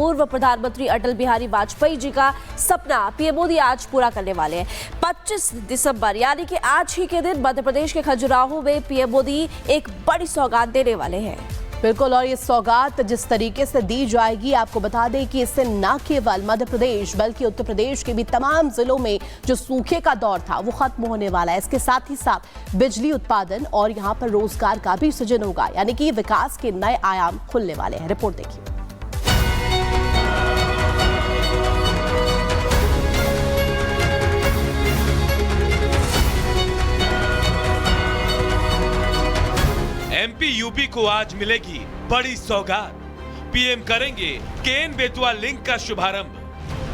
पूर्व प्रधानमंत्री अटल बिहारी वाजपेयी जी का सपना पीएम मोदी आज पूरा करने वाले हैं। 25 दिसंबर यानी कि आज ही के दिन मध्य प्रदेश के खजुराहो में पीएम मोदी एक बड़ी सौगात देने वाले हैं। बिल्कुल, और ये सौगात जिस तरीके से दी जाएगी, आपको बता दें कि इससे न केवल मध्य प्रदेश बल्कि उत्तर प्रदेश के भी तमाम जिलों में जो सूखे का दौर था वो खत्म होने वाला है। इसके साथ ही साथ बिजली उत्पादन और यहाँ पर रोजगार का भी सृजन होगा, यानी कि विकास के नए आयाम खुलने वाले हैं। रिपोर्ट देखिए। एमपी यूपी को आज मिलेगी बड़ी सौगात। पीएम करेंगे केन बेतवा लिंक का शुभारंभ।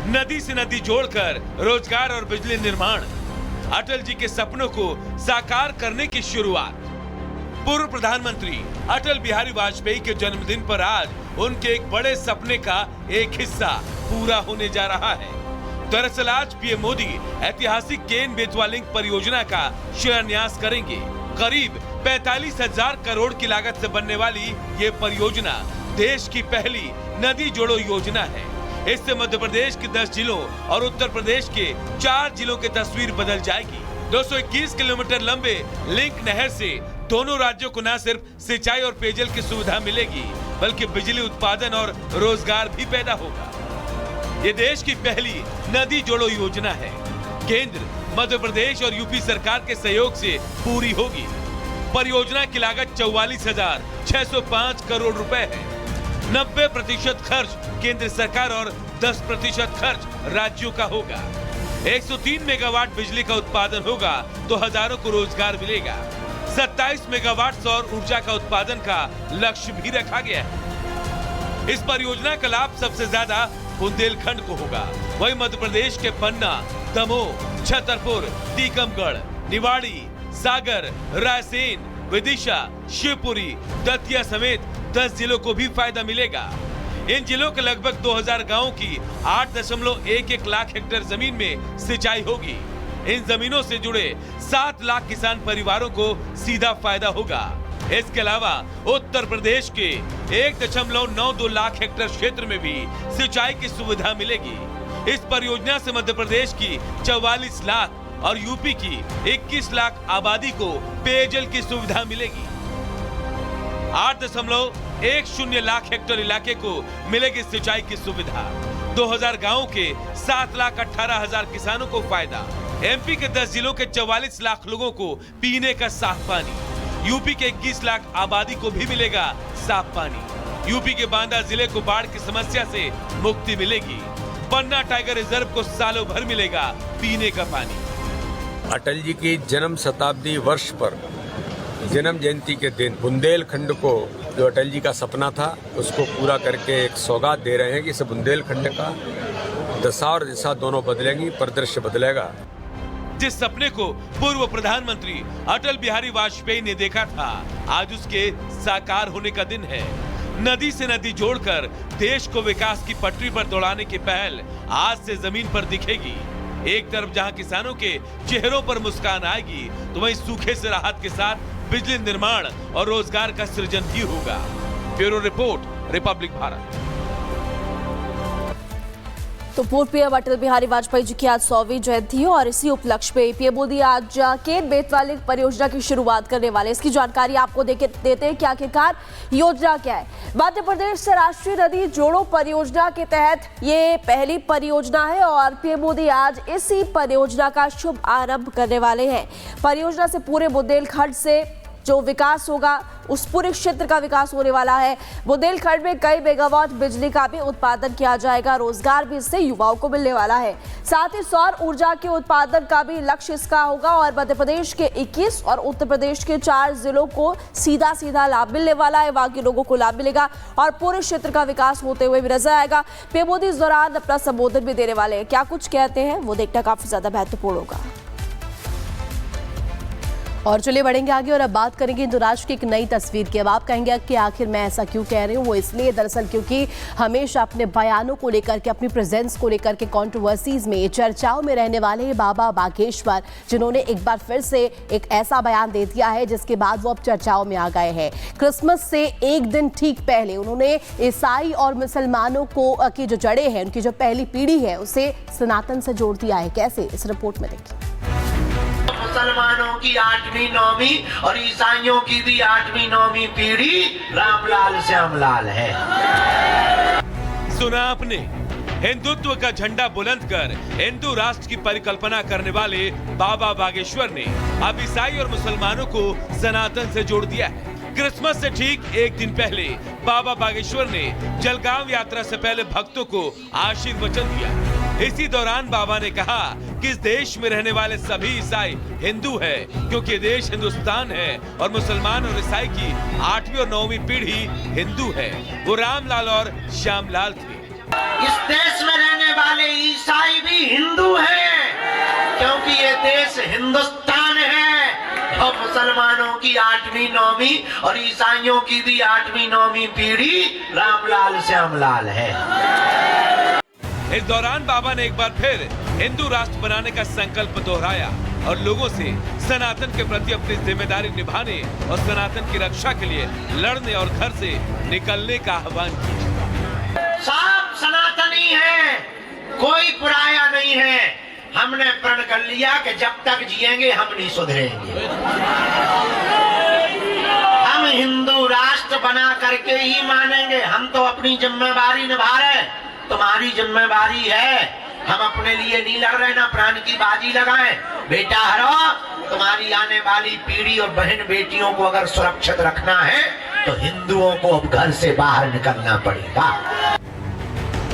नदी से नदी जोड़कर रोजगार और बिजली निर्माण। अटल जी के सपनों को साकार करने की शुरुआत। पूर्व प्रधानमंत्री अटल बिहारी वाजपेयी के जन्मदिन पर आज उनके एक बड़े सपने का एक हिस्सा पूरा होने जा रहा है। दरअसल आज पीएम मोदी ऐतिहासिक केन बेतवा लिंक परियोजना का शिलान्यास करेंगे। करीब 45,000 करोड़ की लागत से बनने वाली ये परियोजना देश की पहली नदी जोड़ो योजना है। इससे मध्य प्रदेश के 10 जिलों और उत्तर प्रदेश के 4 जिलों की तस्वीर बदल जाएगी। 221 किलोमीटर लंबे लिंक नहर से दोनों राज्यों को न सिर्फ सिंचाई और पेयजल की सुविधा मिलेगी बल्कि बिजली उत्पादन और रोजगार भी पैदा होगा। ये देश की पहली नदी जोड़ो योजना है। केंद्र, मध्य प्रदेश और यूपी सरकार के सहयोग से पूरी होगी। परियोजना की लागत 44,605 करोड़ रुपए है। 90% खर्च केंद्र सरकार और 10% खर्च राज्यों का होगा। 103 मेगावाट बिजली का उत्पादन होगा तो हजारों को रोजगार मिलेगा। 27 मेगावाट सौर ऊर्जा का उत्पादन का लक्ष्य भी रखा गया है। इस परियोजना का लाभ सबसे ज्यादा बुंदेलखंड को होगा। वहीं मध्य प्रदेश के पन्ना, दमोह, छतरपुर, टीकमगढ़, निवाड़ी, सागर, रायसेन, विदिशा, शिवपुरी, दतिया समेत 10 जिलों को भी फायदा मिलेगा। इन जिलों के लगभग 2000 गांवों की 8.11 लाख हेक्टेयर जमीन में सिंचाई होगी। इन जमीनों से जुड़े 7 लाख किसान परिवारों को सीधा फायदा होगा। इसके अलावा उत्तर प्रदेश के 1.92 लाख हेक्टेयर क्षेत्र में भी सिंचाई की सुविधा मिलेगी। इस परियोजना से मध्य प्रदेश की 44 लाख और यूपी की 21 लाख आबादी को पेयजल की सुविधा मिलेगी। 8.10 लाख हेक्टेयर इलाके को मिलेगी सिंचाई की सुविधा। 2000 गांवों के 7,18,000 किसानों को फायदा। एमपी के 10 जिलों के 44 लाख लोगों को पीने का साफ पानी। यूपी के 21 लाख आबादी को भी मिलेगा साफ पानी। यूपी के बांदा जिले को बाढ़ की समस्या से मुक्ति मिलेगी। पन्ना टाइगर रिजर्व को सालों भर मिलेगा पीने का पानी। अटल जी की जन्म शताब्दी वर्ष पर जन्म जयंती के दिन बुंदेलखंड को जो अटल जी का सपना था उसको पूरा करके एक सौगात दे रहे हैं कि इस बुंदेलखंड का दशा और दिशा दोनों बदलेंगी, परिदृश्य बदलेगा। जिस सपने को पूर्व प्रधानमंत्री अटल बिहारी वाजपेयी ने देखा था, आज उसके साकार होने का दिन है। नदी से नदी जोड़कर देश को विकास की पटरी पर दौड़ाने की पहल आज से जमीन पर दिखेगी। एक तरफ जहां किसानों के चेहरों पर मुस्कान आएगी तो वहीं सूखे से राहत के साथ बिजली निर्माण और रोजगार का सृजन भी होगा। Bureau report, Republic Bharat. तो पूर्व पीएम अटल बिहारी वाजपेयी जी की आज 100वीं जयंती है और इसी उपलक्ष्य पे पीएम मोदी आज केन बेतवा लिंक परियोजना की शुरुआत करने वाले। इसकी जानकारी आपको देते हैं कि आखिरकार योजना क्या है। मध्य प्रदेश से राष्ट्रीय नदी जोड़ो परियोजना के तहत ये पहली परियोजना है और पीएम मोदी आज इसी परियोजना का शुभ आरंभ करने वाले हैं। परियोजना से पूरे बुंदेलखंड से जो विकास होगा उस पूरे क्षेत्र का विकास होने वाला है। बुंदेलखंड में कई मेगावाट बिजली का भी उत्पादन किया जाएगा। रोजगार भी इससे युवाओं को मिलने वाला है। साथ ही सौर ऊर्जा के उत्पादन का भी लक्ष्य इसका होगा और मध्य प्रदेश के 21 और उत्तर प्रदेश के 4 जिलों को सीधा लाभ मिलने वाला है। वहां के लोगों को लाभ मिलेगा और पूरे क्षेत्र का विकास होते हुए भी नजर आएगा। पीएम मोदी इस दौरान अपना संबोधन भी देने वाले हैं। क्या कुछ कहते हैं वो देखना काफी ज्यादा महत्वपूर्ण होगा। और चलिए बढ़ेंगे आगे और अब बात करेंगे हिंदू राष्ट्र की एक नई तस्वीर की। अब आप कहेंगे कि आखिर मैं ऐसा क्यों कह रही हूँ, वो इसलिए दरअसल क्योंकि हमेशा अपने बयानों को लेकर के, अपनी प्रेजेंस को लेकर के कंट्रोवर्सीज में, चर्चाओं में रहने वाले बाबा बागेश्वर, जिन्होंने एक बार फिर से एक ऐसा बयान दे दिया है जिसके बाद वो अब चर्चाओं में आ गए हैं। क्रिसमस से एक दिन ठीक पहले उन्होंने ईसाई और मुसलमानों को की जो जड़ें हैं, उनकी जो पहली पीढ़ी है, उसे सनातन से जोड़ दिया है। कैसे, इस रिपोर्ट में देखिए। मुसलमानों की 8वीं 9वीं और ईसाइयों की भी 8वीं 9वीं पीढ़ी रामलाल श्यामलाल है। सुना आपने, हिंदुत्व का झंडा बुलंद कर हिंदू राष्ट्र की परिकल्पना करने वाले बाबा बागेश्वर ने अब ईसाई और मुसलमानों को सनातन से जोड़ दिया है। क्रिसमस से ठीक एक दिन पहले बाबा बागेश्वर ने जलगांव यात्रा से पहले भक्तों को आशीर्वचन दिया। इसी दौरान बाबा ने कहा कि इस देश में रहने वाले सभी ईसाई हिंदू है, क्योंकि ये देश हिंदुस्तान है और मुसलमान और ईसाई की 8वीं और 9वीं पीढ़ी हिंदू है। वो रामलाल और श्यामलाल थे। इस देश में रहने वाले ईसाई भी हिंदू हैं, क्योंकि ये देश हिंदुस्तान है। और मुसलमानों की 8वीं 9वीं और ईसाइयों की भी 8वीं 9वीं पीढ़ी रामलाल श्यामलाल है। इस दौरान बाबा ने एक बार फिर हिंदू राष्ट्र बनाने का संकल्प दोहराया और लोगों से सनातन के प्रति अपनी जिम्मेदारी निभाने और सनातन की रक्षा के लिए लड़ने और घर से निकलने का आह्वान किया। सब सनातनी है, कोई पराया नहीं है। हमने प्रण कर लिया कि जब तक जिएंगे हम नहीं सुधरेंगे। हम हिंदू राष्ट्र बना करके ही मानेंगे। हम तो अपनी जिम्मेदारी निभा रहे, तुम्हारी जिम्मेदारी है। हम अपने लिए नहीं लड़ रहे, ना प्राण की बाजी लगाएं। बेटा हरो, तुम्हारी आने वाली पीढ़ी और बहन बेटियों को अगर सुरक्षित रखना है तो हिंदुओं को अब घर से बाहर निकलना पड़ेगा।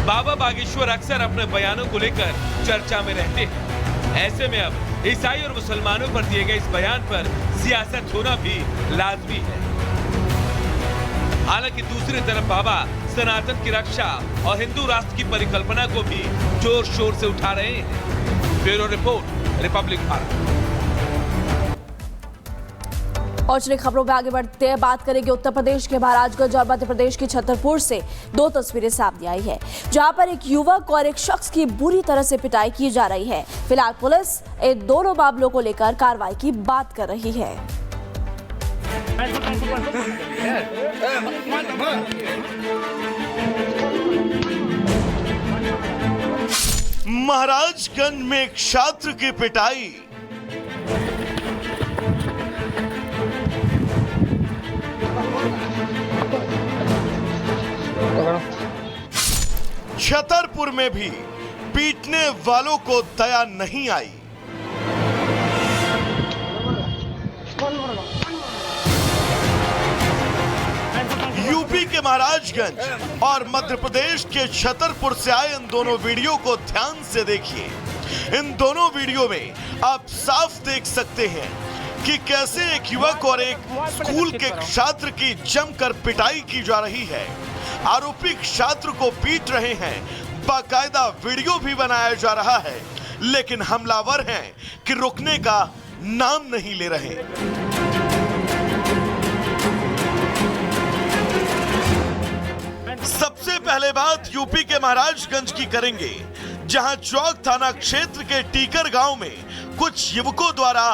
बाबा बागेश्वर अक्सर अपने बयानों को लेकर चर्चा में रहते हैं। ऐसे में अब ईसाई और मुसलमानों पर दिए गए इस बयान पर सियासत होना भी लाजमी है। हालांकि दूसरी तरफ बाबा सनातन की रक्षा और हिंदू राष्ट्र की परिकल्पना को भी जोर शोर से उठा रहे हैं। Bureau report, Republic Bharat. और चलिए खबरों में आगे बढ़ते हैं, बात करेंगे उत्तर प्रदेश के महाराजगंज और मध्य प्रदेश के छतरपुर से दो तस्वीरें सामने आई है, जहां पर एक युवक और एक शख्स की बुरी तरह से पिटाई की जा रही है। फिलहाल पुलिस इन दोनों मामलों को लेकर कार्रवाई की बात कर रही है। महाराजगंज में एक छात्र की पिटाई। छतरपुर में भी पीटने वालों को दया नहीं आई। यूपी के महाराजगंज और मध्य प्रदेश के छतरपुर से आए इन दोनों वीडियो को ध्यान से देखिए। इन दोनों वीडियो में आप साफ देख सकते हैं कि कैसे एक युवक और एक स्कूल के छात्र की जमकर पिटाई की जा रही है। आरोपी छात्र को पीट रहे हैं, बाकायदा वीडियो भी बनाया जा रहा है, लेकिन हमलावर हैं कि रुकने का नाम नहीं ले रहे। सबसे पहले बात यूपी के महाराजगंज की करेंगे, जहां चौक थाना क्षेत्र के टीकर गांव में कुछ युवकों द्वारा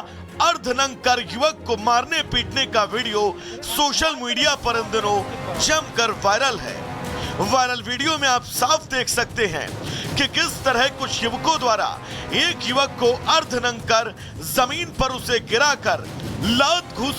अर्धनंग कर युवक को मारने पीटने का वीडियो सोशल मीडिया पर इन दिनों जमकर वायरल है। वायरल वीडियो में आप साफ देख सकते हैं कि किस तरह कुछ युवकों द्वारा एक युवक को अर्धनंग कर जमीन पर उसे गिराकर लात घूंस